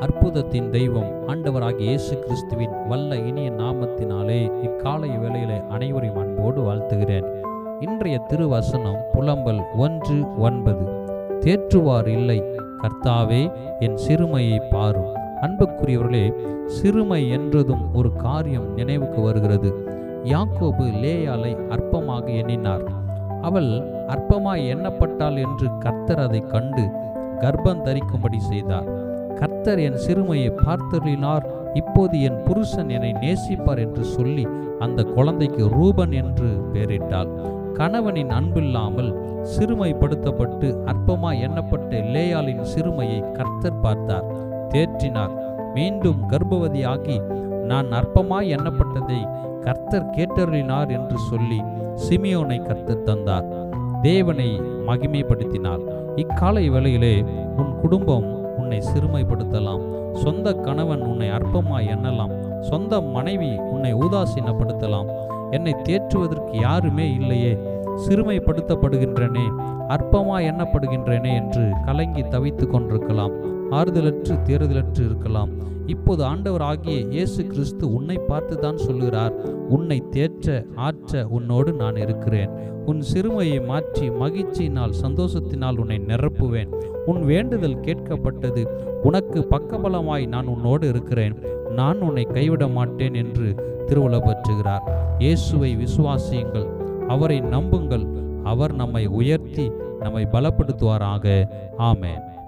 அற்புதத்தின் தெய்வம் ஆண்டவராகிய இயேசு கிறிஸ்துவின் வல்ல இனிய நாமத்தினாலே இக்காலை வேளையிலே அனைவரையும் அன்போடு வாழ்த்துகிறேன். இன்றைய திருவசனம் புலம்பல் 1:9. தேற்றுவார் இல்லை, கர்த்தாவே என் சிறுமையை பாரும். அன்புக்குரியவர்களே, சிறுமை என்றதும் ஒரு காரியம் நினைவுக்கு வருகிறது. யாக்கோபு லேயாளை அற்பமாக எண்ணினார். அவள் அற்பமாய் எண்ணப்பட்டாள் என்று கர்த்தர் அதை கண்டு கர்ப்பம் தரிக்கும்படி செய்தார். கர்த்தர் என் சிறுமையை பார்த்தருளினார், இப்போது என் புருஷன் என்னை நேசிப்பார் என்று சொல்லி அந்த குழந்தைக்கு ரூபன் என்று பெயரிட்டாள். கணவனின் அன்பில்லாமல் சிறுமைப்படுத்தப்பட்டு அற்பமாய் எண்ணப்பட்ட லேயாளின் சிறுமையை கர்த்தர் பார்த்தார், தேற்றினார். மீண்டும் கர்ப்பவதியாகி நான் அற்பமாய் எண்ணப்பட்டதை கர்த்தர் கேட்டருளினார் என்று சொல்லி சிமியோனை கர்த்தர் தந்தார். தேவனை மகிமைப்படுத்தினார். இக்காலை வேளையிலே உன் குடும்பம் உன்னை சிறுமைப்படுத்தலாம், சொந்த கணவன் உன்னை அற்பமாய் எண்ணலாம், சொந்த மனைவி உன்னை உதாசீனப்படுத்தலாம். என்னை தேற்றுவதற்கு யாருமே இல்லையே, சிறுமைப்படுத்தப்படுகின்றனே, அற்பமாய் எண்ணப்படுகின்றனே என்று கலங்கி தவித்து கொண்டிருக்கலாம். ஆறுதலற்று தேறுதலற்று இருக்கலாம். இப்போது ஆண்டவர் ஆகிய இயேசு கிறிஸ்து உன்னை பார்த்து தான் சொல்கிறார், உன்னை தேற்ற ஆற்ற உன்னோடு நான் இருக்கிறேன். உன் சிறுமையை மாற்றி மகிழ்ச்சியினால் சந்தோஷத்தினால் உன்னை நிரப்புவேன். உன் வேண்டுதல் கேட்கப்பட்டது, உனக்கு பக்கபலமாய் நான் உன்னோடு இருக்கிறேன், நான் உன்னை கைவிட மாட்டேன் என்று திருவுளம் பெற்றுகிறார். இயேசுவை விசுவாசியுங்கள், அவரை நம்புங்கள், அவர் நம்மை உயர்த்தி நம்மை பலப்படுத்துவாராக. ஆமென்.